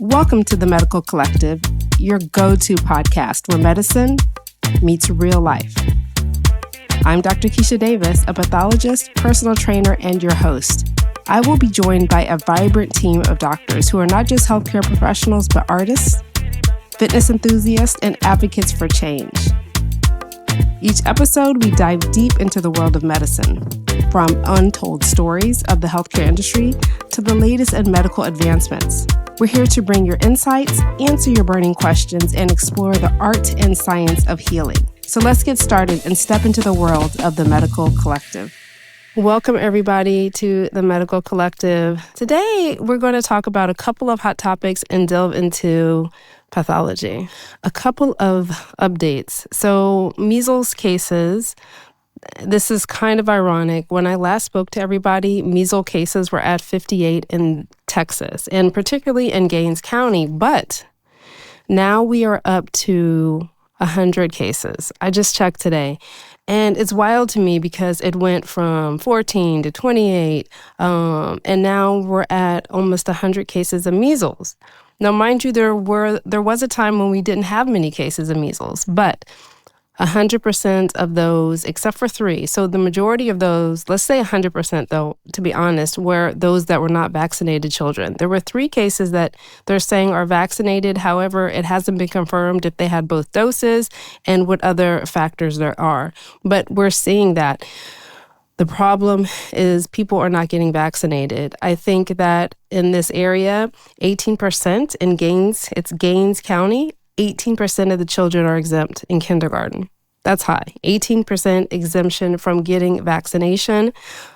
Welcome to the Medical Collective, your go-to podcast where medicine meets real life. I'm Dr. Keisha Davis, a pathologist, personal trainer, and your host. I will be joined by a vibrant team of doctors who are not just healthcare professionals, but artists, fitness enthusiasts, and advocates for change. Each episode, we dive deep into the world of medicine, from untold stories of the healthcare industry to the latest in medical advancements. We're here to bring your insights, answer your burning questions, and explore the art and science of healing. So let's get started and step into the world of the Medical Collective. Welcome, everybody, to the Medical Collective. Today, we're going to talk about a couple of hot topics and delve into pathology. A couple of updates. So, measles cases. This is kind of ironic. When I last spoke to everybody, measles cases were at 58 in Texas, and particularly in Gaines County. But now we are up to 100 cases. I just checked today. And it's wild to me because it went from 14 to 28, and now we're at almost 100 cases of measles. Now, mind you, there was a time when we didn't have many cases of measles, but 100% of those, except for 3. So the majority of those, let's say 100% though, to be honest, were those that were not vaccinated children. There were 3 cases that they're saying are vaccinated. However, it hasn't been confirmed if they had both doses and what other factors there are. But we're seeing that. The problem is people are not getting vaccinated. I think that in this area, 18% in Gaines County, 18% of the children are exempt in kindergarten. That's high. 18% exemption from getting vaccination.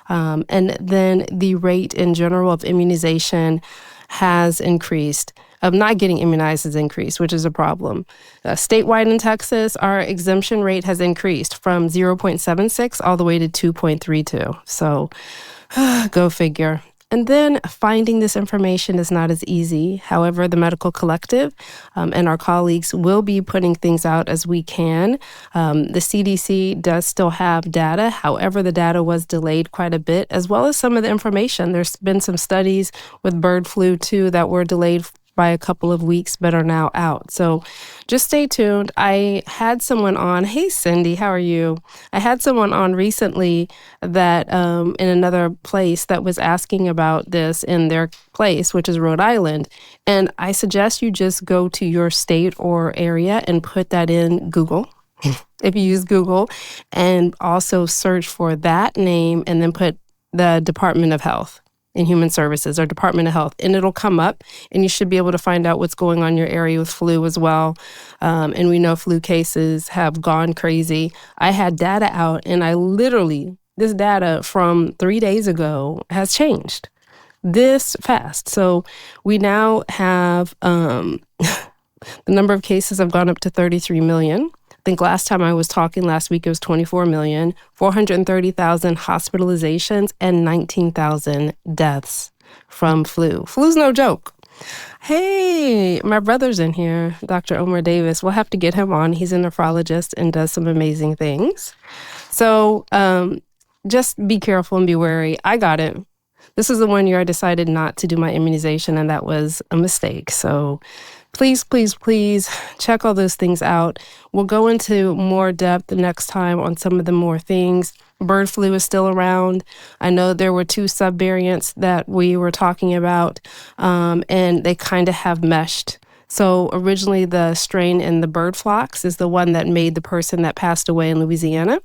And then the rate in general of immunization has increased. Of not getting immunized has increased, which is a problem. Statewide in Texas, our exemption rate has increased from 0.76 all the way to 2.32. So go figure. And then finding this information is not as easy. However, the Medical Collective and our colleagues will be putting things out as we can. The CDC does still have data. However, the data was delayed quite a bit, as well as some of the information. There's been some studies with bird flu, too, that were delayed by a couple of weeks, but are now out. So just stay tuned. I had someone on. Hey, Cindy, how are you? I had someone on recently that in another place that was asking about this in their place, which is Rhode Island. And I suggest you just go to your state or area and put that in Google. If you use Google, and also search for that name and then put the Department of Health and Human Services or Department of Health, and it'll come up, and you should be able to find out what's going on in your area with flu as well. And we know flu cases have gone crazy. I had data out, and this data from 3 days ago has changed this fast. So we now have the number of cases have gone up to 33 million. I think last time I was talking last week, it was 24 million, 430,000 hospitalizations, and 19,000 deaths from flu. Flu's no joke. Hey, my brother's in here, Dr. Omar Davis. We'll have to get him on. He's a nephrologist and does some amazing things. So just be careful and be wary. I got it. This is the 1 year I decided not to do my immunization, and that was a mistake. So please, please, please check all those things out. We'll go into more depth the next time on some of the more things. Bird flu is still around. I know there were 2 subvariants that we were talking about, and they kind of have meshed. So originally the strain in the bird flocks is the one that made the person that passed away in Louisiana.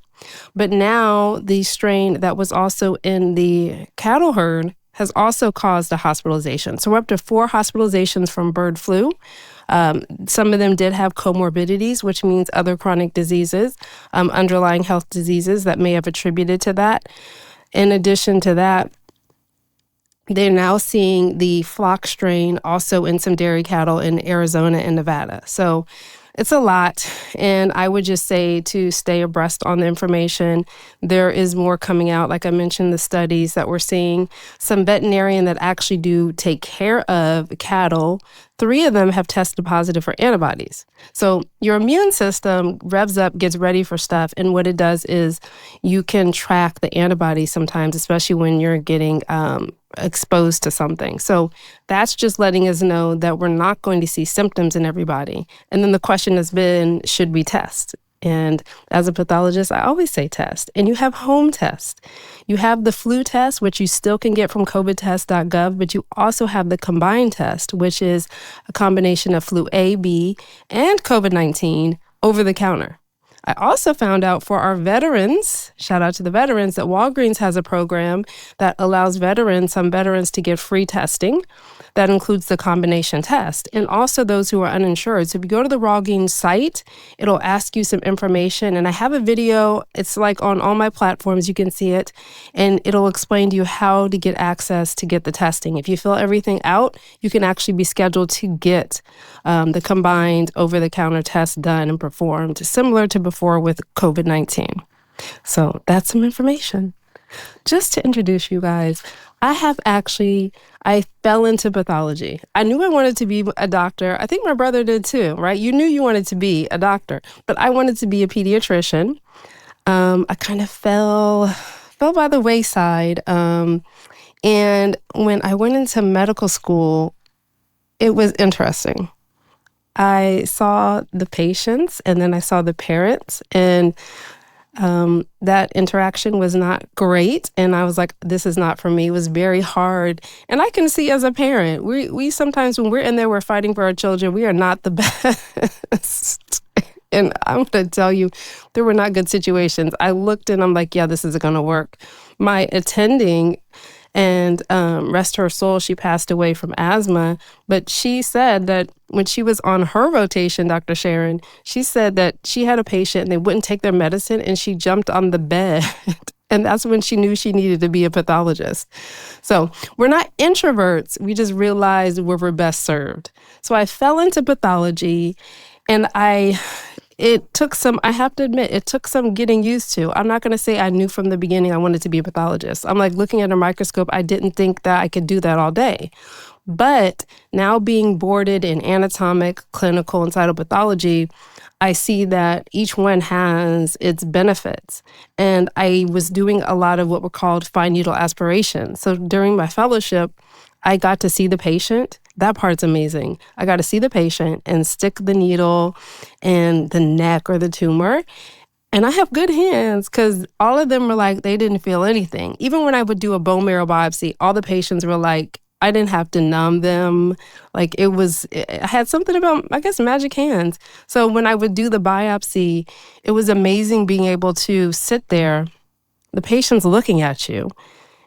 But now the strain that was also in the cattle herd has also caused a hospitalization. So we're up to 4 hospitalizations from bird flu. Some of them did have comorbidities, which means other chronic diseases, underlying health diseases that may have attributed to that. In addition to that, they're now seeing the flock strain also in some dairy cattle in Arizona and Nevada. So it's a lot, and I would just say to stay abreast on the information. There is more coming out. Like I mentioned, the studies that we're seeing, some veterinarian that actually do take care of cattle, 3 of them have tested positive for antibodies. So your immune system revs up, gets ready for stuff, and what it does is you can track the antibodies sometimes, especially when you're getting exposed to something. So that's just letting us know that we're not going to see symptoms in everybody. And then the question has been, should we test? And as a pathologist, I always say test. And you have home tests. You have the flu test, which you still can get from covidtest.gov, but you also have the combined test, which is a combination of flu A, B, and COVID-19 over the counter. I also found out for our veterans, shout out to the veterans, that Walgreens has a program that allows some veterans to get free testing. That includes the combination test, and also those who are uninsured. So if you go to the Walgreens site, it'll ask you some information. And I have a video. It's like on all my platforms. You can see it. And it'll explain to you how to get access to get the testing. If you fill everything out, you can actually be scheduled to get the combined over-the-counter test done and performed, similar to before with COVID-19. So that's some information. Just to introduce you guys, I fell into pathology. I knew I wanted to be a doctor. I think my brother did too, right? You knew you wanted to be a doctor, but I wanted to be a pediatrician. I kind of fell by the wayside. And when I went into medical school, it was interesting. I saw the patients and then I saw the parents, and that interaction was not great. And I was like, this is not for me. It was very hard. And I can see as a parent, we sometimes when we're in there, we're fighting for our children. We are not the best. And I'm going to tell you, there were not good situations. I looked and I'm like, yeah, this isn't going to work. My attending, and rest her soul, she passed away from asthma. But she said that when she was on her rotation, Dr. Sharon, she said that she had a patient and they wouldn't take their medicine and she jumped on the bed. And that's when she knew she needed to be a pathologist. So we're not introverts. We just realized where we're best served. So I fell into pathology, and I have to admit, it took some getting used to. I'm not going to say I knew from the beginning I wanted to be a pathologist. I'm like looking at a microscope, I didn't think that I could do that all day. But now being boarded in anatomic, clinical, and cytopathology, I see that each one has its benefits. And I was doing a lot of what were called fine needle aspiration. So during my fellowship, I got to see the patient. That part's amazing. I got to see the patient and stick the needle in the neck or the tumor. And I have good hands because all of them were like, they didn't feel anything. Even when I would do a bone marrow biopsy, all the patients were like, I didn't have to numb them. Like I had something about, I guess, magic hands. So when I would do the biopsy, it was amazing being able to sit there, the patient's looking at you.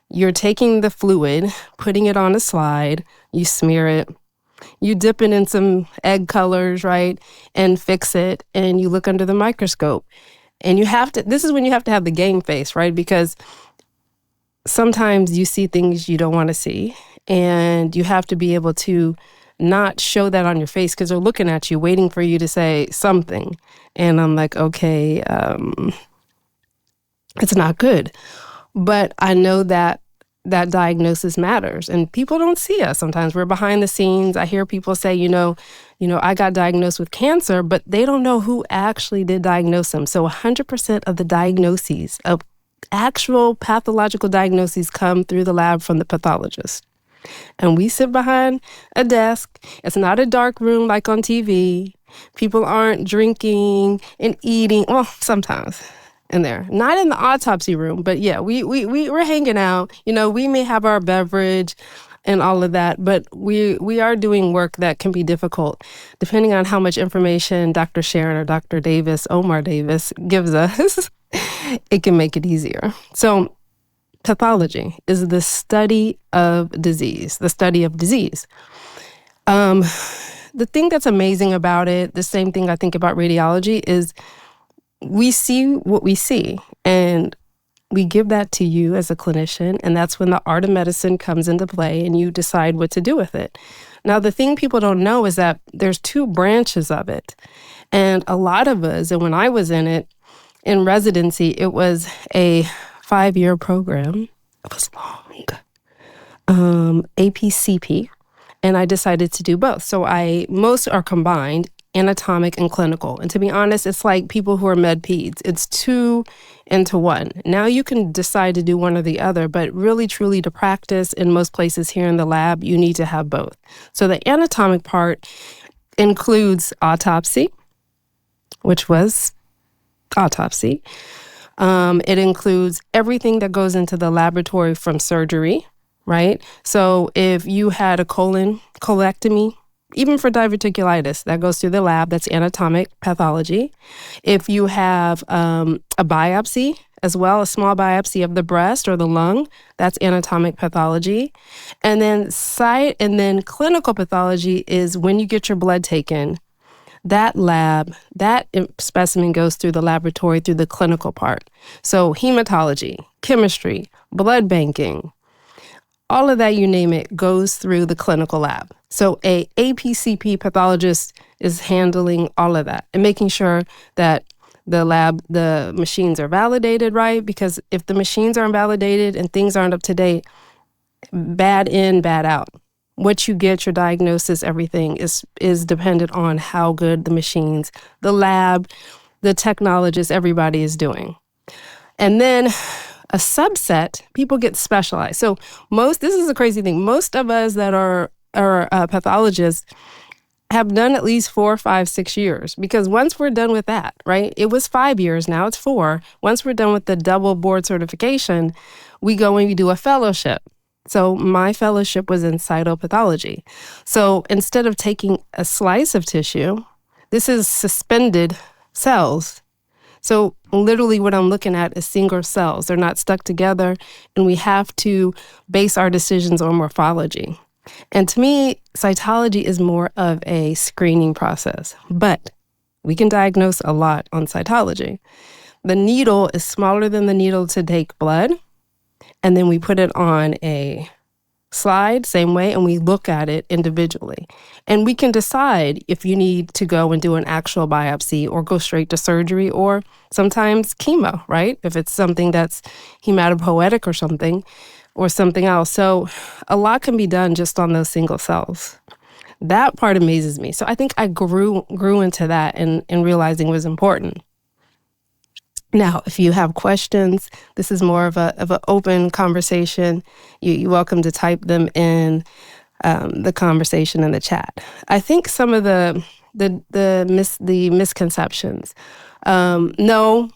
You're taking the fluid, putting it on a slide, you smear it, you dip it in some egg colors, right, and fix it, and you look under the microscope. And this is when you have to have the game face, right, because sometimes you see things you don't want to see, and you have to be able to not show that on your face because they're looking at you, waiting for you to say something. And I'm like, okay, it's not good. But I know that diagnosis matters, and people don't see us. Sometimes we're behind the scenes. I hear people say, I got diagnosed with cancer, but they don't know who actually did diagnose them. So 100% of the diagnoses of actual pathological diagnoses come through the lab from the pathologist. And we sit behind a desk. It's not a dark room like on TV. People aren't drinking and eating. Well, sometimes in there. Not in the autopsy room, but yeah, we're hanging out. We may have our beverage and all of that, but we are doing work that can be difficult depending on how much information Dr. Sharon or Dr. Davis, Omar Davis, gives us. It can make it easier. So pathology is the study of disease, The thing that's amazing about it, the same thing I think about radiology, is we see what we see, and we give that to you as a clinician, and that's when the art of medicine comes into play, and you decide what to do with it. Now, the thing people don't know is that there's two branches of it, and a lot of us, and when I was in residency, it was a 5-year program. It was long, APCP, and I decided to do both. So most are combined. anatomic and clinical. And to be honest, it's like people who are med peds. It's 2 into 1. Now you can decide to do one or the other, but really, truly to practice in most places here in the lab, you need to have both. So the anatomic part includes autopsy, which was autopsy. It includes everything that goes into the laboratory from surgery, right? So if you had a colectomy, even for diverticulitis, that goes through the lab, that's anatomic pathology. If you have a biopsy as well, a small biopsy of the breast or the lung, that's anatomic pathology. And then clinical pathology is when you get your blood taken. That specimen goes through the laboratory through the clinical part. So hematology, chemistry, blood banking, all of that, you name it, goes through the clinical lab. So a APCP pathologist is handling all of that and making sure that the machines are validated, right? Because if the machines aren't validated and things aren't up to date, bad in, bad out. What you get, your diagnosis, everything is dependent on how good the machines, the lab, the technologists, everybody is doing. And then a subset, people get specialized. So this is a crazy thing. Most of us that are pathologists have done at least 4, 5, 6 years, because once we're done with that, right? It was 5 years, now it's 4. Once we're done with the double board certification, we go and we do a fellowship. So my fellowship was in cytopathology. So instead of taking a slice of tissue, this is suspended cells. So literally what I'm looking at is single cells. They're not stuck together, and we have to base our decisions on morphology. And to me, cytology is more of a screening process, but we can diagnose a lot on cytology. The needle is smaller than the needle to take blood, and then we put it on a slide, same way, and we look at it individually. And we can decide if you need to go and do an actual biopsy or go straight to surgery or sometimes chemo, right? If it's something that's hematopoietic or something else. So a lot can be done just on those single cells. That part amazes me. So I think I grew into that and realizing was important. Now, if you have questions, this is more of an open conversation. You're welcome to type them in the conversation in the chat. I think some of the misconceptions. No.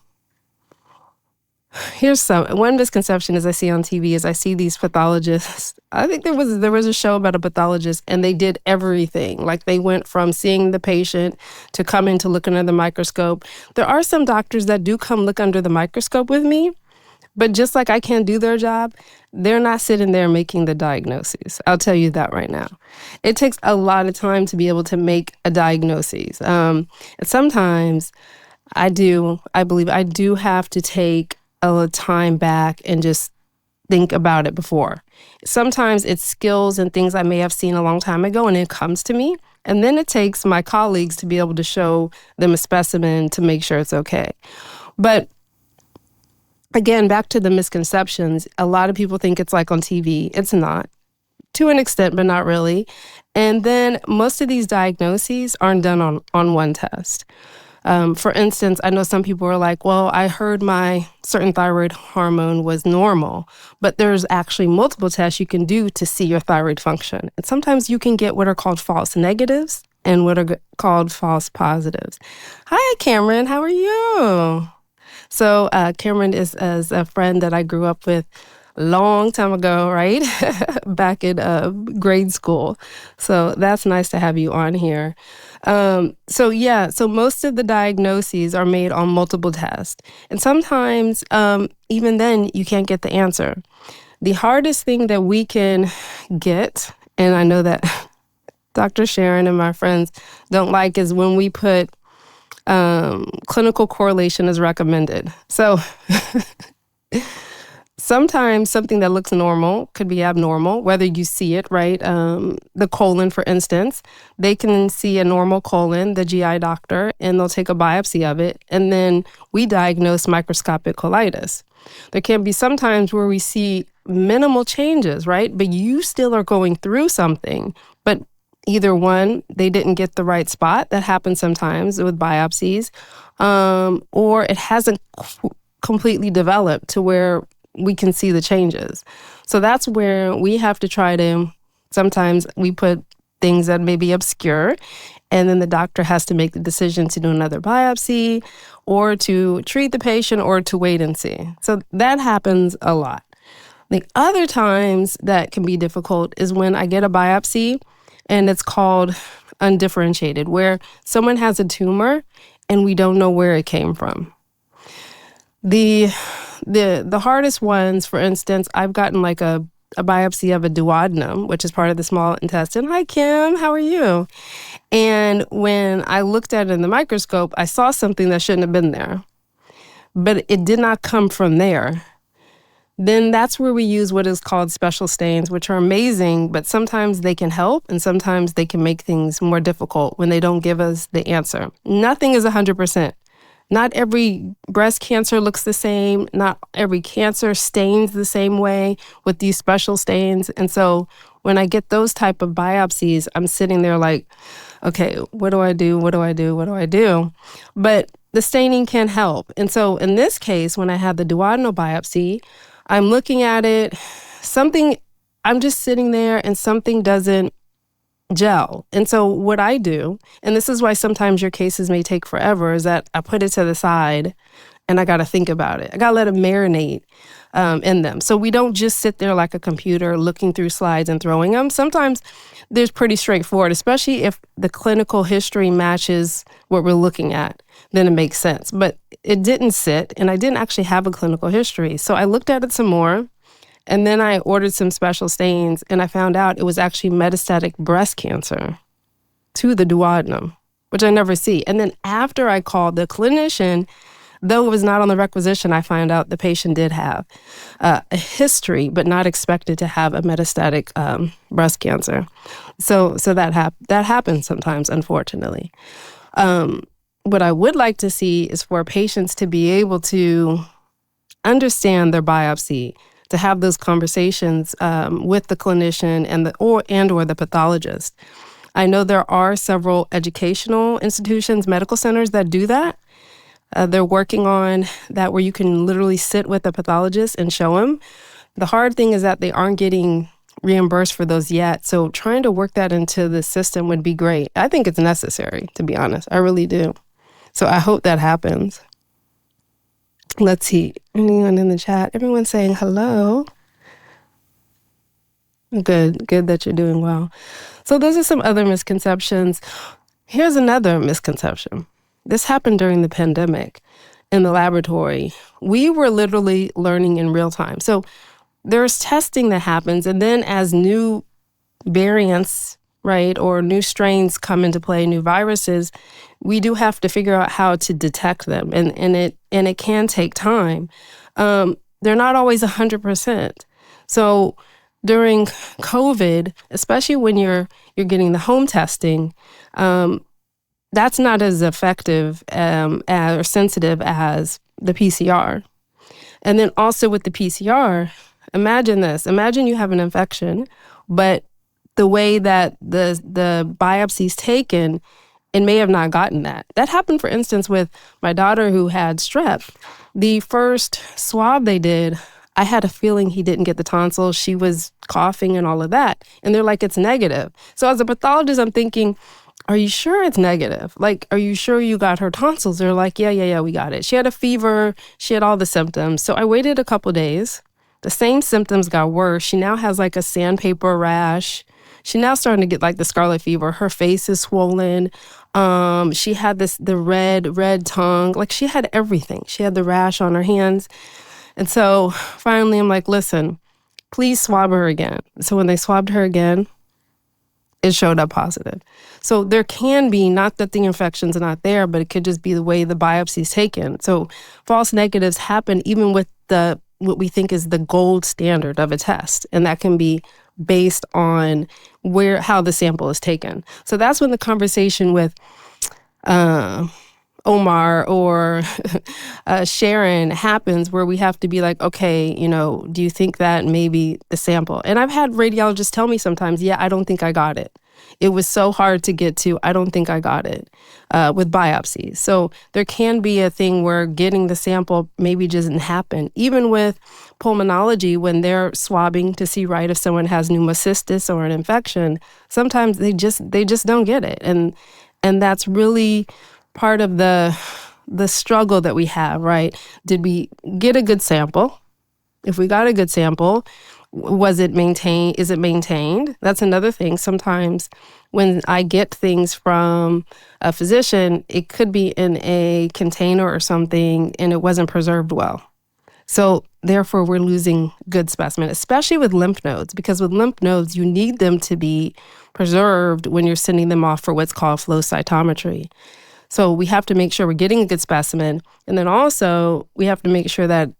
Here's one misconception is I see on TV is I see these pathologists. I think there was a show about a pathologist and they did everything. Like they went from seeing the patient to coming to look under the microscope. There are some doctors that do come look under the microscope with me, but just like I can't do their job, they're not sitting there making the diagnoses. I'll tell you that right now. It takes a lot of time to be able to make a diagnosis. And sometimes I believe I do have to take a time back and just think about it before. Sometimes it's skills and things I may have seen a long time ago and it comes to me. And then it takes my colleagues to be able to show them a specimen to make sure it's okay. But again, back to the misconceptions, a lot of people think it's like on TV. It's not. To an extent, but not really. And then most of these diagnoses aren't done on one test. For instance, I know some people are like, well, I heard my certain thyroid hormone was normal, but there's actually multiple tests you can do to see your thyroid function. And sometimes you can get what are called false negatives and what are called false positives. Hi, Cameron. How are you? So Cameron is a friend that I grew up with a long time ago, right? Back in grade school. So that's nice to have you on here. So most of the diagnoses are made on multiple tests. And sometimes, even then, you can't get the answer. The hardest thing that we can get, and I know that Dr. Sharon and my friends don't like, is when we put clinical correlation as recommended. So sometimes something that looks normal could be abnormal, whether you see it, right? The colon, for instance, they can see a normal colon, the GI doctor, and they'll take a biopsy of it. And then we diagnose microscopic colitis. There can be some times where we see minimal changes, right? But you still are going through something. But either one, they didn't get the right spot. That happens sometimes with biopsies, or it hasn't completely developed to where we can see the changes. So that's where we have to try to, sometimes we put things that may be obscure, and then the doctor has to make the decision to do another biopsy or to treat the patient or to wait and see. So that happens a lot. The other times that can be difficult is when I get a biopsy and it's called undifferentiated, where someone has a tumor and we don't know where it came from. The hardest ones, for instance, I've gotten like a biopsy of a duodenum, which is part of the small intestine. Hi, Kim. How are you? And when I looked at it in the microscope, I saw something that shouldn't have been there. But it did not come from there. Then that's where we use what is called special stains, which are amazing, but sometimes they can help and sometimes they can make things more difficult when they don't give us the answer. Nothing is 100%. Not every breast cancer looks the same. Not every cancer stains the same way with these special stains. And so when I get those type of biopsies, I'm sitting there like, okay, what do I do? What do I do? What do I do? But the staining can help. And so in this case, when I had the duodenal biopsy, I'm looking at it, I'm just sitting there and something doesn't gel. And so what I do, and this is why sometimes your cases may take forever, is that I put it to the side and I got to think about it. I got to let it marinate in them. So we don't just sit there like a computer looking through slides and throwing them. Sometimes there's pretty straightforward, especially if the clinical history matches what we're looking at, then it makes sense. But it didn't sit, and I didn't actually have a clinical history. So I looked at it some more, and then I ordered some special stains, and I found out it was actually metastatic breast cancer to the duodenum, which I never see. And then after I called the clinician, though it was not on the requisition, I find out the patient did have a history, but not expected to have a metastatic breast cancer. So that happens sometimes, unfortunately. What I would like to see is for patients to be able to understand their biopsy, to have those conversations with the clinician and or the pathologist. I know there are several educational institutions, medical centers that do that. They're working on that where you can literally sit with a pathologist and show them. The hard thing is that they aren't getting reimbursed for those yet. So trying to work that into the system would be great. I think it's necessary, to be honest. I really do. So I hope that happens. Let's see. Anyone in the chat? Everyone's saying hello. Good that you're doing well. So those are some other misconceptions. Here's another misconception. This happened during the pandemic in the laboratory. We were literally learning in real time. So there's testing that happens, and then as new variants, right, or new strains come into play, new viruses, we do have to figure out how to detect them, and it can take time. They're not always 100%. So during COVID, especially when you're getting the home testing, that's not as effective or sensitive as the PCR. And then also with the PCR, imagine this. Imagine you have an infection, but the way that the biopsy's taken, it may have not gotten that. That happened, for instance, with my daughter who had strep. The first swab they did, I had a feeling he didn't get the tonsils. She was coughing and all of that. And they're like, it's negative. So as a pathologist, I'm thinking, are you sure it's negative? Like, are you sure you got her tonsils? They're like, yeah, we got it. She had a fever. She had all the symptoms. So I waited a couple days. The same symptoms got worse. She now has like a sandpaper rash. She's now starting to get like the scarlet fever. Her face is swollen. She had the red tongue. Like she had everything. She had the rash on her hands. And so finally I'm like, listen, please swab her again. So when they swabbed her again, it showed up positive. So there can be, not that the infection's not there, but it could just be the way the biopsy's taken. So false negatives happen even with what we think is the gold standard of a test. And that can be based on how the sample is taken. So that's when the conversation with Omar or Sharon happens, where we have to be like, okay, do you think that maybe the sample? And I've had radiologists tell me sometimes, yeah, I don't think I got it. It was so hard to get to, I don't think I got it with biopsies. So there can be a thing where getting the sample maybe doesn't happen. Even with pulmonology, when they're swabbing to see right if someone has pneumocystis or an infection, sometimes they just don't get it. And that's really part of the struggle that we have, right? Did we get a good sample? If we got a good sample, was it maintained? Is it maintained? That's another thing. Sometimes when I get things from a physician, it could be in a container or something and it wasn't preserved well. So therefore, we're losing good specimen, especially with lymph nodes, because with lymph nodes, you need them to be preserved when you're sending them off for what's called flow cytometry. So we have to make sure we're getting a good specimen. And then also, we have to make sure that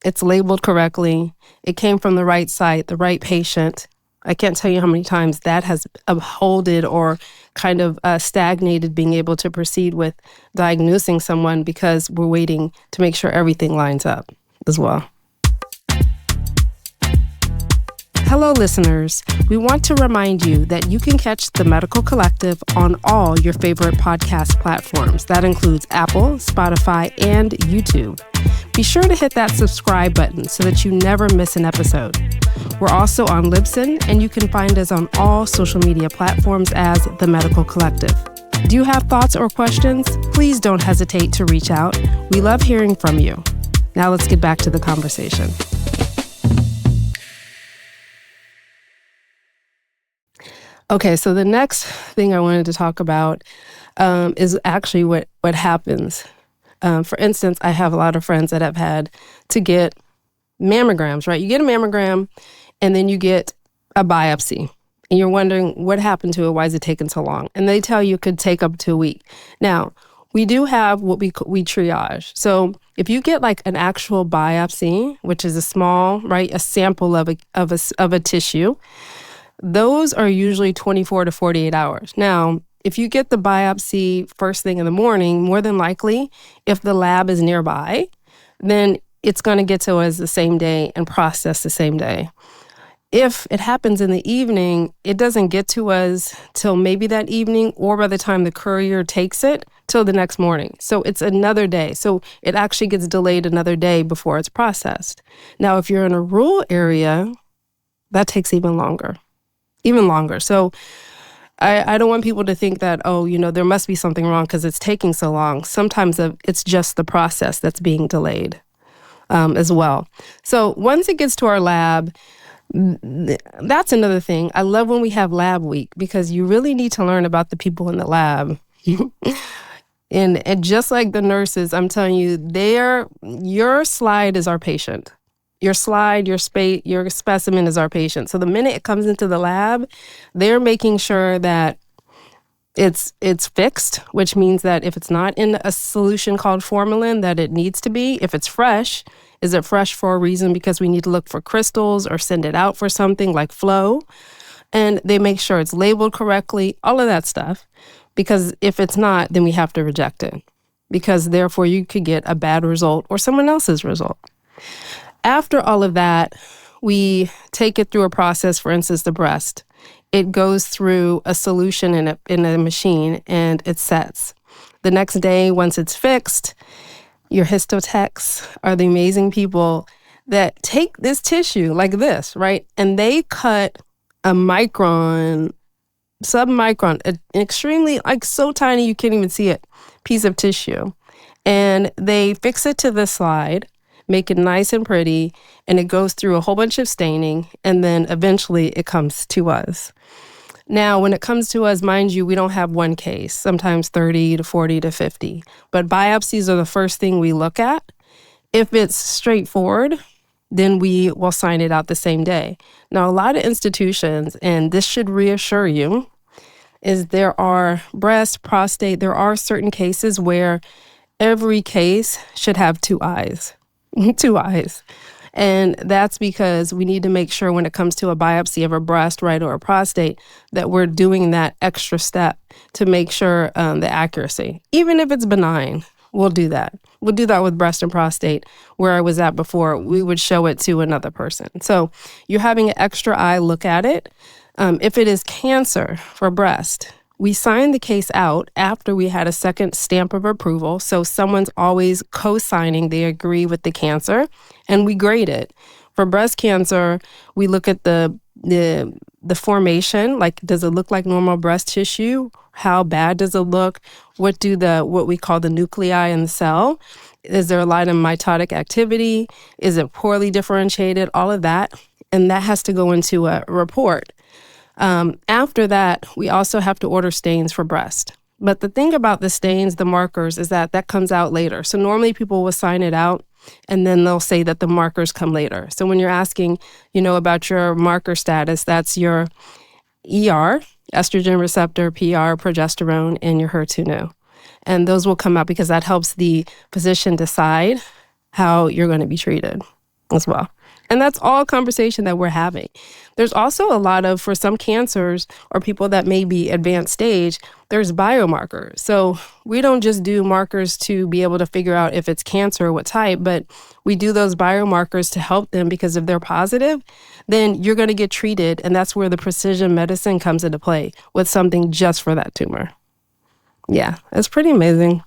it's labeled correctly. It came from the right site, the right patient. I can't tell you how many times that has upholded or kind of stagnated being able to proceed with diagnosing someone because we're waiting to make sure everything lines up as well. Hello, listeners. We want to remind you that you can catch The Medical Collective on all your favorite podcast platforms. That includes Apple, Spotify, and YouTube. Be sure to hit that subscribe button so that you never miss an episode. We're also on Libsyn, and you can find us on all social media platforms as The Medical Collective. Do you have thoughts or questions? Please don't hesitate to reach out. We love hearing from you. Now let's get back to the conversation. Okay, so the next thing I wanted to talk about is actually what happens. For instance, I have a lot of friends that have had to get mammograms, right? You get a mammogram and then you get a biopsy and you're wondering what happened to it, why is it taking so long? And they tell you it could take up to a week. Now, we do have what we triage. So if you get like an actual biopsy, which is a small, right, a sample of a tissue, those are usually 24 to 48 hours. Now, if you get the biopsy first thing in the morning, more than likely, if the lab is nearby, then it's going to get to us the same day and processed the same day. If it happens in the evening, it doesn't get to us till maybe that evening or by the time the courier takes it till the next morning. So it's another day. So it actually gets delayed another day before it's processed. Now, if you're in a rural area, that takes even longer. So I don't want people to think that, there must be something wrong because it's taking so long. Sometimes it's just the process that's being delayed as well. So once it gets to our lab, that's another thing. I love when we have lab week because you really need to learn about the people in the lab. and just like the nurses, I'm telling you, your slide is our patient. Your slide, your specimen is our patient. So the minute it comes into the lab, they're making sure that it's fixed, which means that if it's not in a solution called formalin that it needs to be, if it's fresh, is it fresh for a reason because we need to look for crystals or send it out for something like flow? And they make sure it's labeled correctly, all of that stuff. Because if it's not, then we have to reject it. Because therefore you could get a bad result or someone else's result. After all of that, we take it through a process, for instance, the breast. It goes through a solution in a machine and it sets. The next day, once it's fixed, your histotechs are the amazing people that take this tissue like this, right? And they cut a micron, submicron, an extremely, like so tiny you can't even see it, piece of tissue. And they fix it to the slide, make it nice and pretty, and it goes through a whole bunch of staining, and then eventually it comes to us. Now, when it comes to us, mind you, we don't have one case, sometimes 30 to 40 to 50. But biopsies are the first thing we look at. If it's straightforward, then we will sign it out the same day. Now, a lot of institutions, and this should reassure you, is there are breast, prostate, there are certain cases where every case should have two eyes. And that's because we need to make sure when it comes to a biopsy of a breast, right, or a prostate, that we're doing that extra step to make sure the accuracy. Even if it's benign, we'll do that. We'll do that with breast and prostate. Where I was at before, we would show it to another person. So you're having an extra eye look at it. If it is cancer for breast, we sign the case out after we had a second stamp of approval. So someone's always co-signing, they agree with the cancer, and we grade it. For breast cancer, we look at the formation, like does it look like normal breast tissue? How bad does it look? What we call the nuclei in the cell? Is there a lot of mitotic activity? Is it poorly differentiated? All of that. And that has to go into a report. After that, we also have to order stains for breast. But the thing about the stains, the markers, is that comes out later. So normally people will sign it out and then they'll say that the markers come later. So when you're asking, about your marker status, that's your ER, estrogen receptor, PR, progesterone, and your HER2/neu. And those will come out because that helps the physician decide how you're going to be treated as well. And that's all conversation that we're having. There's also a lot of, for some cancers or people that may be advanced stage, there's biomarkers. So we don't just do markers to be able to figure out if it's cancer or what type, but we do those biomarkers to help them because if they're positive, then you're going to get treated. And that's where the precision medicine comes into play with something just for that tumor. Yeah, it's pretty amazing.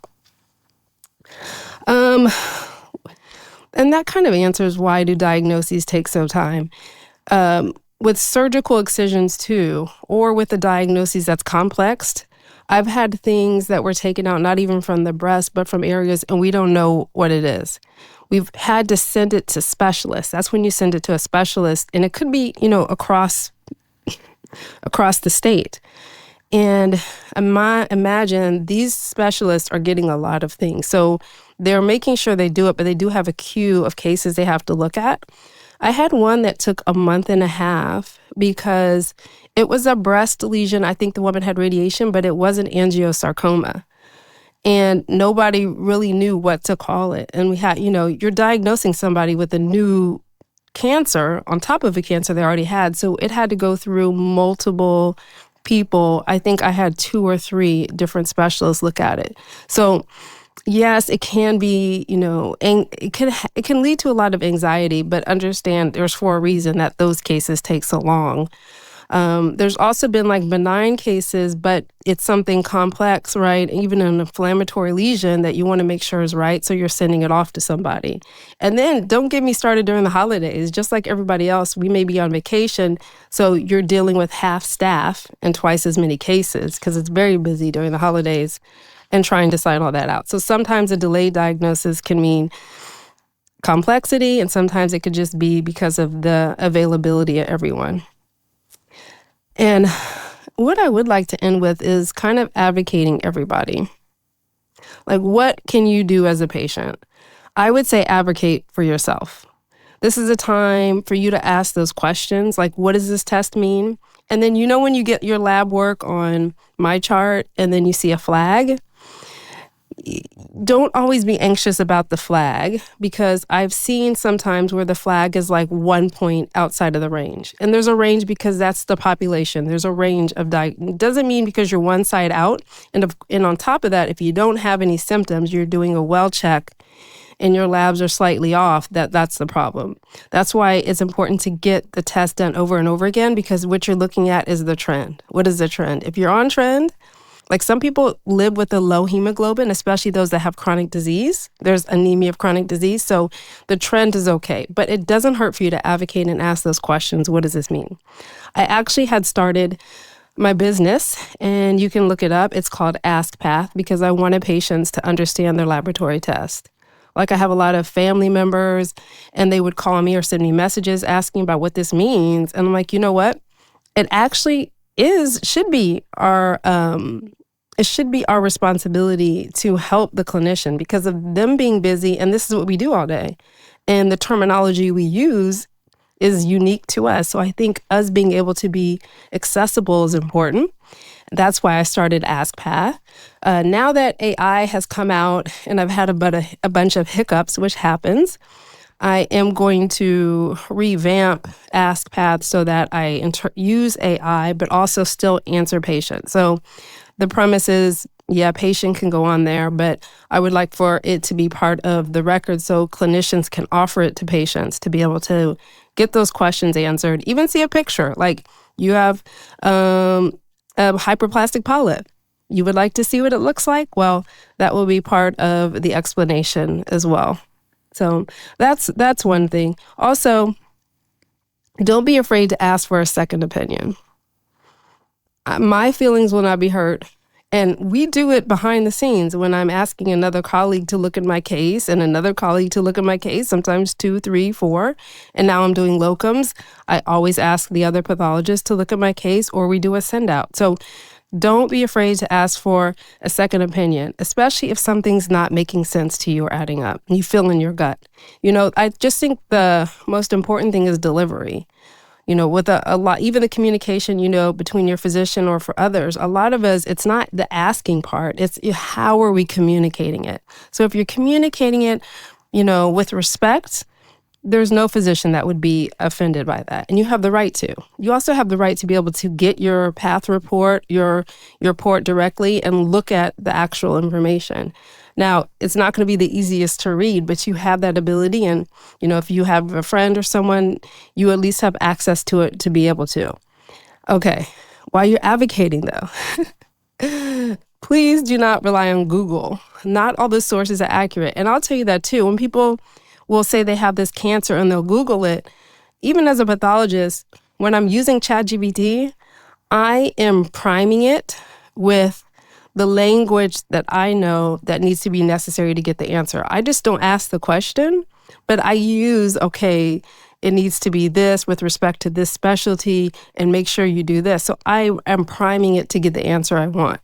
And that kind of answers why do diagnoses take so time. With surgical excisions too, or with a diagnosis that's complex, I've had things that were taken out not even from the breast, but from areas, and we don't know what it is. We've had to send it to specialists. That's when you send it to a specialist, and it could be, across the state. And imagine these specialists are getting a lot of things. So they're making sure they do it, but they do have a queue of cases they have to look at. I had one that took a month and a half because it was a breast lesion. I think the woman had radiation, but it wasn't angiosarcoma. And nobody really knew what to call it. And we had, you're diagnosing somebody with a new cancer on top of a cancer they already had. So it had to go through multiple people. I think I had 2 or 3 different specialists look at it. So yes, it can be, it can lead to a lot of anxiety, but understand there's for a reason that those cases take so long. There's also been benign cases, but it's something complex, right? Even an inflammatory lesion that you want to make sure is right. So you're sending it off to somebody. And then don't get me started during the holidays. Just like everybody else, we may be on vacation. So you're dealing with half staff and twice as many cases because it's very busy during the holidays and trying to sign all that out. So sometimes a delayed diagnosis can mean complexity, and sometimes it could just be because of the availability of everyone. And what I would like to end with is kind of advocating everybody. What can you do as a patient? I would say advocate for yourself. This is a time for you to ask those questions, what does this test mean? And then when you get your lab work on my chart and then you see a flag, don't always be anxious about the flag, because I've seen sometimes where the flag is 1 point outside of the range. And there's a range because that's the population. There's a range of it doesn't mean because you're one side out. And on top of that, if you don't have any symptoms, you're doing a well check and your labs are slightly off, that's the problem. That's why it's important to get the test done over and over again, because what you're looking at is the trend. What is the trend? If you're on trend, some people live with a low hemoglobin, especially those that have chronic disease. There's anemia of chronic disease. So the trend is okay, but it doesn't hurt for you to advocate and ask those questions. What does this mean? I actually had started my business, and you can look it up. It's called Ask Path, because I wanted patients to understand their laboratory test. I have a lot of family members, and they would call me or send me messages asking about what this means. And I'm like, you know what? It actually should be our responsibility to help the clinician because of them being busy, and this is what we do all day. And the terminology we use is unique to us. So I think us being able to be accessible is important. That's why I started Ask Path. Now that AI has come out and I've had a bunch of hiccups, which happens, I am going to revamp Ask Path so that I use AI, but also still answer patients. So the premise is, patient can go on there, but I would like for it to be part of the record so clinicians can offer it to patients to be able to get those questions answered, even see a picture. You have a hyperplastic polyp. You would like to see what it looks like? Well, that will be part of the explanation as well. So that's one thing. Also, don't be afraid to ask for a second opinion. My feelings will not be hurt. And we do it behind the scenes when I'm asking another colleague to look at my case and another colleague to look at my case, sometimes 2, 3, 4. And now I'm doing locums. I always ask the other pathologist to look at my case, or we do a send out. So don't be afraid to ask for a second opinion, especially if something's not making sense to you or adding up. You feel in your gut. I just think the most important thing is delivery. With a lot, even the communication, between your physician or for others, a lot of us, it's not the asking part, it's how are we communicating it? So if you're communicating it, with respect, there's no physician that would be offended by that. And you have the right to. You also have the right to be able to get your path report, your report directly and look at the actual information. Now, it's not going to be the easiest to read, but you have that ability. And, if you have a friend or someone, you at least have access to it to be able to. Okay. While you're advocating, though, please do not rely on Google. Not all the sources are accurate. And I'll tell you that, too. When people will say they have this cancer and they'll Google it, even as a pathologist, when I'm using ChatGPT, I am priming it with the language that I know that needs to be necessary to get the answer. I just don't ask the question, but I use, it needs to be this with respect to this specialty and make sure you do this. So I am priming it to get the answer I want.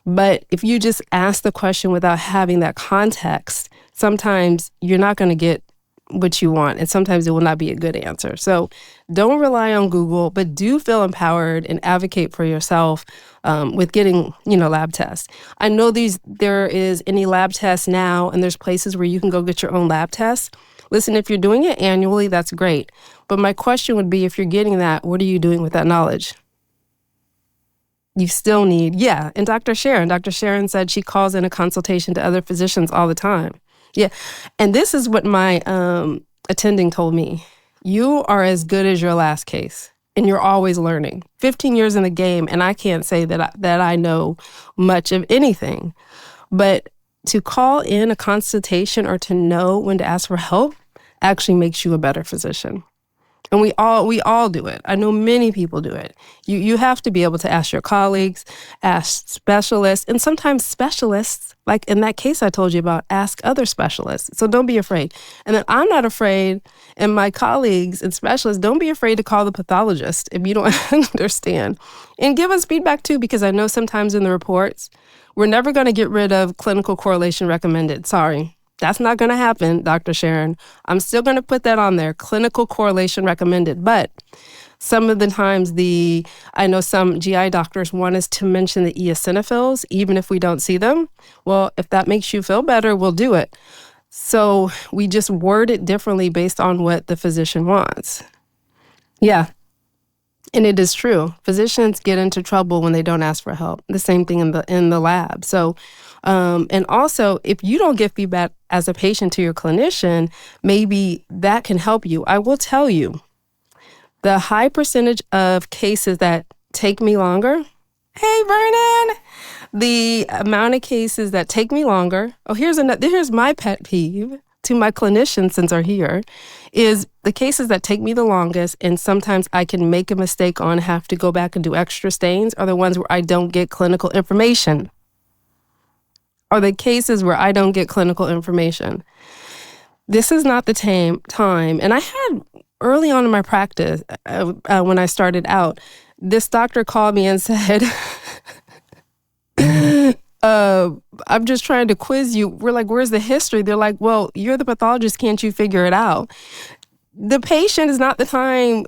But if you just ask the question without having that context, sometimes you're not going to get what you want, and sometimes it will not be a good answer. So don't rely on Google, but do feel empowered and advocate for yourself with getting, lab tests. I know there is any lab tests now, and there's places where you can go get your own lab tests. Listen, if you're doing it annually, that's great. But my question would be, if you're getting that, what are you doing with that knowledge? You still need, and Dr. Sharon said she calls in a consultation to other physicians all the time. Yeah. And this is what my attending told me. You are as good as your last case, and you're always learning. 15 years in the game, and I can't say that I know much of anything. But to call in a consultation or to know when to ask for help actually makes you a better physician. And we all do it. I know many people do it. You have to be able to ask your colleagues, ask specialists, and sometimes specialists, like in that case I told you about, ask other specialists. So don't be afraid. And then I'm not afraid, and my colleagues and specialists, don't be afraid to call the pathologist if you don't understand. And give us feedback too, because I know sometimes in the reports, we're never going to get rid of clinical correlation recommended. Sorry. That's not going to happen, Dr. Sharon. I'm still going to put that on there, clinical correlation recommended. But some of the times I know some GI doctors want us to mention the eosinophils, even if we don't see them. Well, if that makes you feel better, we'll do it. So we just word it differently based on what the physician wants. Yeah. And it is true. Physicians get into trouble when they don't ask for help. The same thing in the lab. So, and also, if you don't give feedback as a patient to your clinician, maybe that can help you. I will tell you, the high percentage of cases that take me longer. Hey, Vernon. The amount of cases that take me longer. Oh, here's my pet peeve to my clinicians, since they're here, is the cases that take me the longest, and sometimes I can make a mistake on, have to go back and do extra stains, are the ones where I don't get clinical information. Are the cases where I don't get clinical information. This is not the time. And I had early on in my practice, when I started out, this doctor called me and said, I'm just trying to quiz you. We're like, where's the history? They're like, well, you're the pathologist. Can't you figure it out? The patient is not the time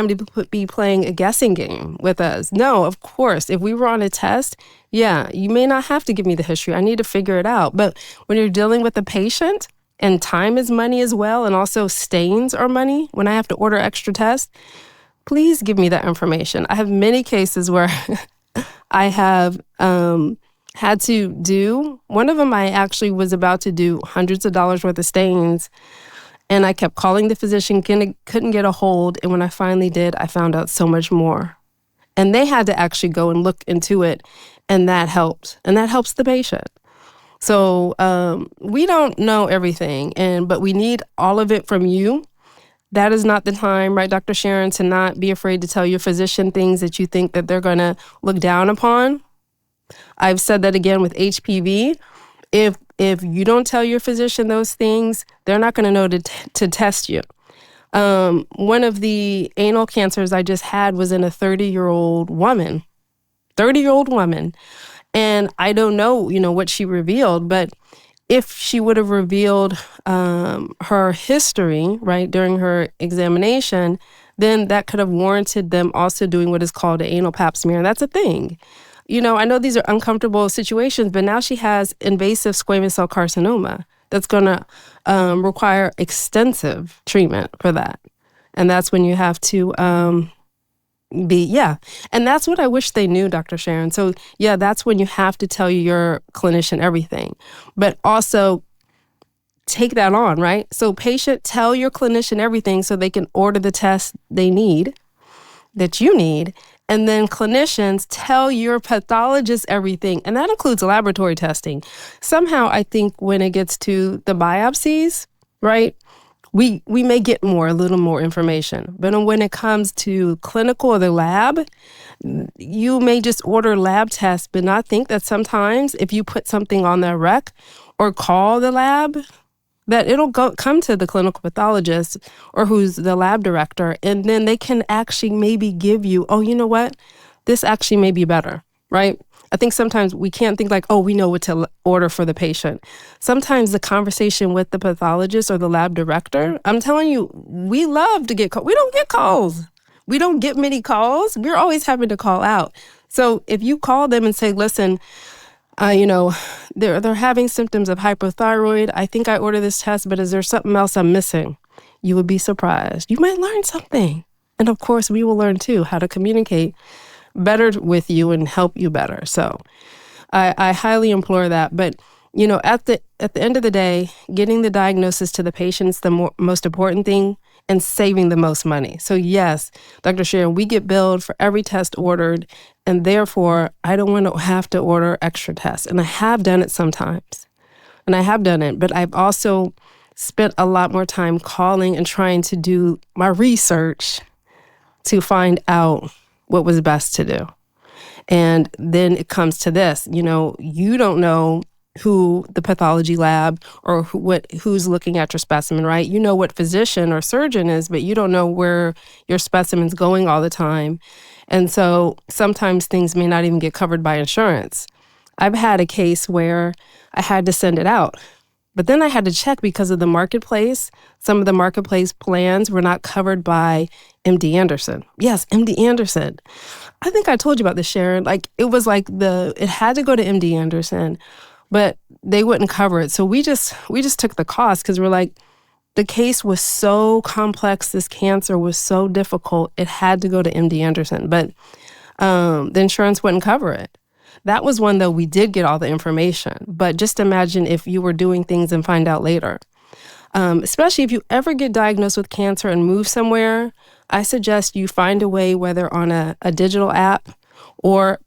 to be playing a guessing game with us. No, of course. If we were on a test, you may not have to give me the history. I need to figure it out. But when you're dealing with the patient, and time is money as well, and also stains are money, when I have to order extra tests, please give me that information. I have many cases where I have had to do, one of them I actually was about to do hundreds of dollars worth of stains, And I kept calling the physician, couldn't get a hold. And when I finally did, I found out so much more. And they had to actually go and look into it. And that helped. And that helps the patient. So we don't know everything, but we need all of it from you. That is not the time, right, Dr. Sharon, to not be afraid to tell your physician things that you think that they're going to look down upon. I've said that again with HPV. If you don't tell your physician those things, they're not going to know to test you. One of the anal cancers I just had was in a 30-year-old woman. 30-year-old woman. And I don't know, what she revealed, but if she would have revealed her history, right, during her examination, then that could have warranted them also doing what is called an anal pap smear. And that's a thing. I know these are uncomfortable situations, but now she has invasive squamous cell carcinoma that's going to require extensive treatment for that. And that's when you have to And that's what I wish they knew, Dr. Sharon. So, that's when you have to tell your clinician everything. But also take that on, right? So patient, tell your clinician everything so they can order the test they need, that you need. And then clinicians, tell your pathologist everything. And that includes laboratory testing. Somehow, I think when it gets to the biopsies, right, we may get a little more information. But when it comes to clinical or the lab, you may just order lab tests, but not think that sometimes if you put something on the rec or call the lab, that it'll come to the clinical pathologist or who's the lab director, and then they can actually maybe give you, you know what, this actually may be better, right? I think sometimes we can't think like, we know what to order for the patient. Sometimes the conversation with the pathologist or the lab director, I'm telling you, we love to get calls. We don't get calls. We don't get many calls. We're always having to call out. So if you call them and say, listen, they're having symptoms of hypothyroid. I think I ordered this test, but is there something else I'm missing? You would be surprised. You might learn something. And of course, we will learn too how to communicate better with you and help you better. So I highly implore that. But, at the end of the day, getting the diagnosis to the patient is the most important thing, and saving the most money. So yes, Dr. Sharon, we get billed for every test ordered, and therefore I don't want to have to order extra tests. And I have done it sometimes. But I've also spent a lot more time calling and trying to do my research to find out what was best to do. And then it comes to this, you don't know who the pathology lab or who's looking at your specimen, right? You know what physician or surgeon is, but you don't know where your specimen's going all the time. And so sometimes things may not even get covered by insurance. I've had a case where I had to send it out, but then I had to check because of the marketplace. Some of the marketplace plans were not covered by MD Anderson. Yes, MD Anderson. I think I told you about this, Sharon. It had to go to MD Anderson, but they wouldn't cover it. So we just took the cost because we're like, the case was so complex. This cancer was so difficult. It had to go to MD Anderson, but the insurance wouldn't cover it. That was one, though, we did get all the information. But just imagine if you were doing things and find out later. Especially if you ever get diagnosed with cancer and move somewhere, I suggest you find a way, whether on a digital app or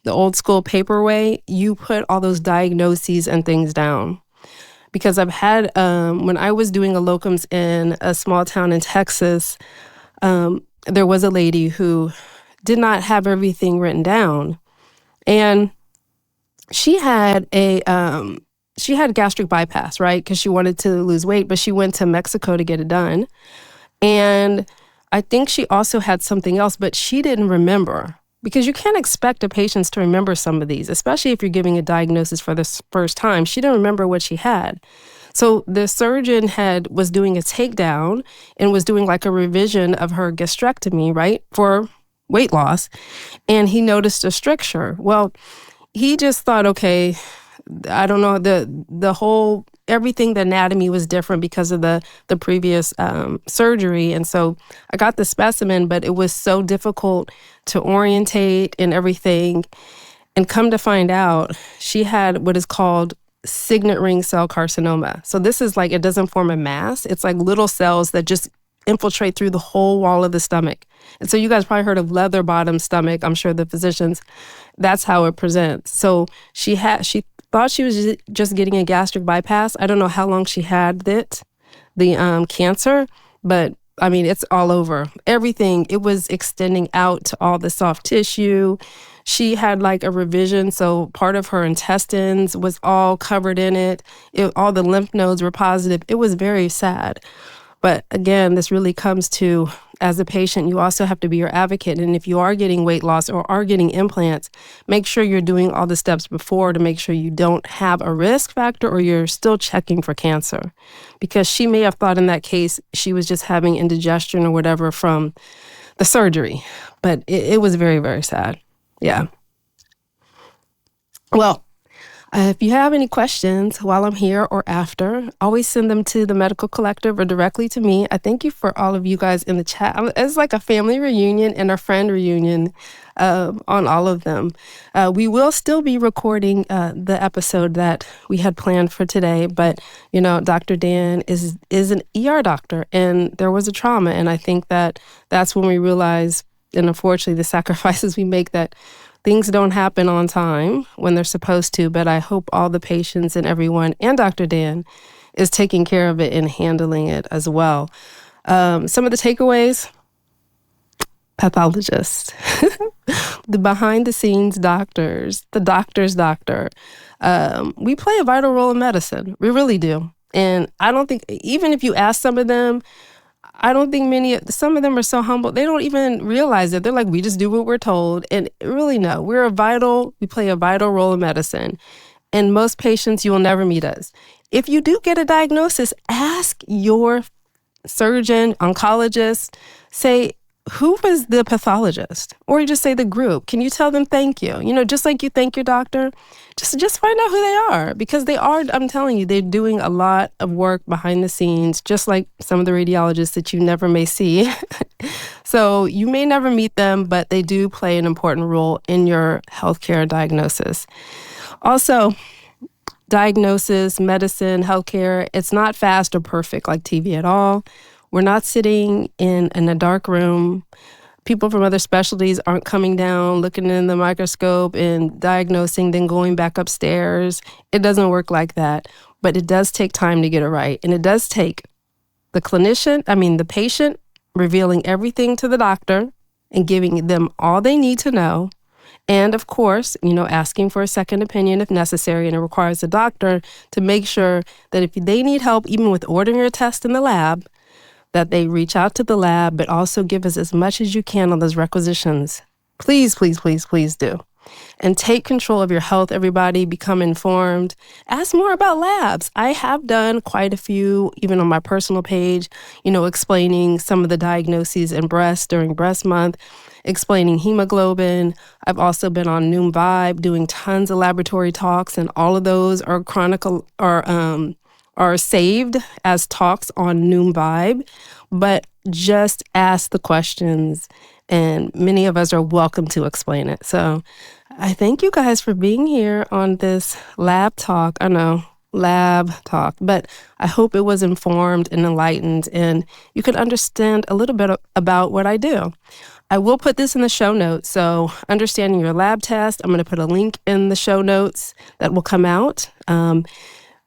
the old school paper way, you put all those diagnoses and things down. Because I've had, when I was doing a locums in a small town in Texas, there was a lady who did not have everything written down. And she had gastric bypass, right? Because she wanted to lose weight, but she went to Mexico to get it done. And I think she also had something else, but she didn't remember. Because you can't expect a patient to remember some of these, especially if you're giving a diagnosis for the first time. She didn't remember what she had. So the surgeon was doing a takedown and was doing like a revision of her gastrectomy, right, for weight loss. And he noticed a stricture. Well, he just thought, okay, I don't know, everything, the anatomy was different because of the previous surgery. And so I got the specimen, but it was so difficult to orientate and everything. And come to find out, she had what is called signet ring cell carcinoma. So this is like, it doesn't form a mass. It's like little cells that just infiltrate through the whole wall of the stomach. And so you guys probably heard of leather bottom stomach. I'm sure the physicians, that's how it presents. So she thought she was just getting a gastric bypass. I don't know how long she had the cancer, but I mean, it's all over. Everything, it was extending out to all the soft tissue. She had like a revision, so part of her intestines was all covered in it. All the lymph nodes were positive. It was very sad. But again, this really comes to, as a patient, you also have to be your advocate. And if you are getting weight loss or are getting implants, make sure you're doing all the steps before to make sure you don't have a risk factor or you're still checking for cancer. Because she may have thought in that case she was just having indigestion or whatever from the surgery. But it was very, very sad. Yeah. Well, if you have any questions while I'm here or after, always send them to the Medical Collective or directly to me. I thank you for all of you guys in the chat. It's like a family reunion and a friend reunion on all of them. We will still be recording the episode that we had planned for today, but Dr. Dan is an ER doctor, and there was a trauma, and I think that's when we realize, and unfortunately the sacrifices we make, that things don't happen on time when they're supposed to, but I hope all the patients and everyone, and Dr. Dan, is taking care of it and handling it as well. Some of the takeaways: pathologists, the behind-the-scenes doctors, the doctor's doctor. We play a vital role in medicine. We really do. And I don't think, even if you ask some of them, I don't think some of them are so humble, they don't even realize it. They're like, we just do what we're told. And really, no, we play a vital role in medicine. And most patients, you will never meet us. If you do get a diagnosis, ask your surgeon, oncologist, say, who was the pathologist? Or you just say the group. Can you tell them thank you? Just like you thank your doctor, just find out who they are, because they are, I'm telling you, they're doing a lot of work behind the scenes, just like some of the radiologists that you never may see. So you may never meet them, but they do play an important role in your healthcare diagnosis. Also, diagnosis, medicine, healthcare, it's not fast or perfect like TV at all. We're not sitting in a dark room. People from other specialties aren't coming down, looking in the microscope and diagnosing, then going back upstairs. It doesn't work like that, but it does take time to get it right. And it does take the patient revealing everything to the doctor and giving them all they need to know. And of course, asking for a second opinion if necessary. And it requires the doctor to make sure that if they need help, even with ordering a test in the lab, that they reach out to the lab, but also give us as much as you can on those requisitions. Please, please, please, please do. And take control of your health, everybody. Become informed. Ask more about labs. I have done quite a few, even on my personal page, explaining some of the diagnoses in breast during breast month, explaining hemoglobin. I've also been on Noom Vibe doing tons of laboratory talks, and all of those are saved as talks on Noom Vibe. But just ask the questions, and many of us are welcome to explain it. So I thank you guys for being here on this lab talk. I know, lab talk, but I hope it was informed and enlightened, and you could understand a little bit about what I do. I will put this in the show notes. So understanding your lab test, I'm going to put a link in the show notes that will come out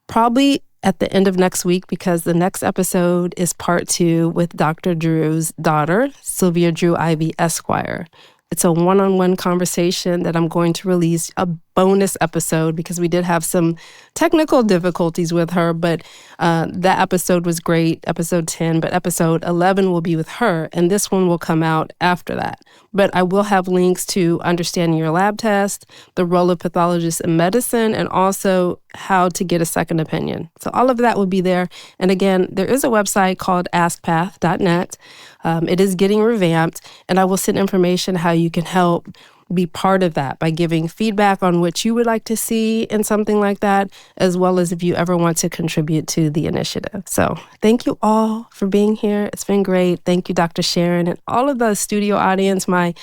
probably at the end of next week, because the next episode is part 2 with Dr. Drew's daughter, Sylvia Drew Ivy Esquire. It's a one-on-one conversation that I'm going to release, a bonus episode, because we did have some technical difficulties with her, but that episode was great, episode 10, but episode 11 will be with her, and this one will come out after that. But I will have links to understanding your lab test, the role of pathologists in medicine, and also how to get a second opinion. So all of that will be there. And again, there is a website called askpath.net. It is getting revamped, and I will send information how you can help be part of that by giving feedback on what you would like to see in something like that, as well as if you ever want to contribute to the initiative. So thank you all for being here. It's been great. Thank you, Dr. Sharon, and all of the studio audience, my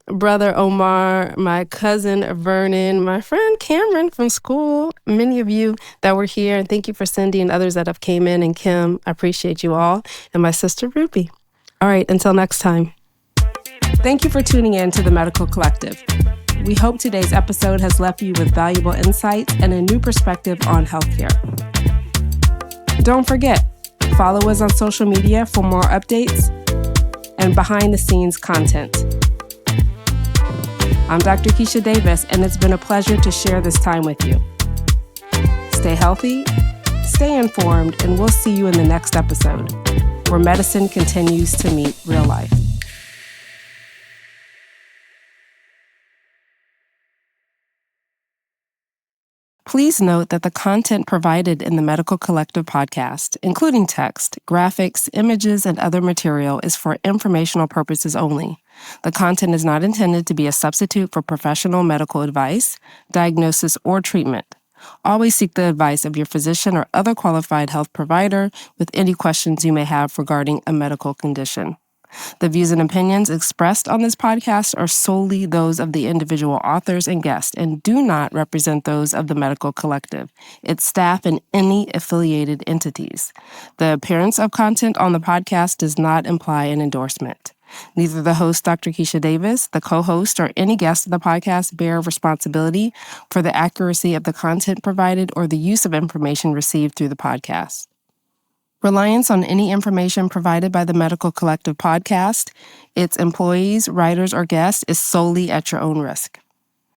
brother Omar, my cousin Vernon, my friend Cameron from school, many of you that were here, and thank you for Cindy and others that have came in, and Kim, I appreciate you all, and my sister Ruby. All right, until next time. Thank you for tuning in to the Medical Collective. We hope today's episode has left you with valuable insights and a new perspective on healthcare. Don't forget, follow us on social media for more updates and behind-the-scenes content. I'm Dr. Keisha Davis, and it's been a pleasure to share this time with you. Stay healthy, stay informed, and we'll see you in the next episode, where medicine continues to meet real life. Please note that the content provided in the Medical Collective podcast, including text, graphics, images, and other material, is for informational purposes only. The content is not intended to be a substitute for professional medical advice, diagnosis, or treatment. Always seek the advice of your physician or other qualified health provider with any questions you may have regarding a medical condition. The views and opinions expressed on this podcast are solely those of the individual authors and guests and do not represent those of the Medical Collective, its staff, and any affiliated entities. The appearance of content on the podcast does not imply an endorsement. Neither the host, Dr. Keisha Davis, the co-host, or any guest of the podcast bear responsibility for the accuracy of the content provided or the use of information received through the podcast. Reliance on any information provided by the Medical Collective podcast, its employees, writers, or guests is solely at your own risk.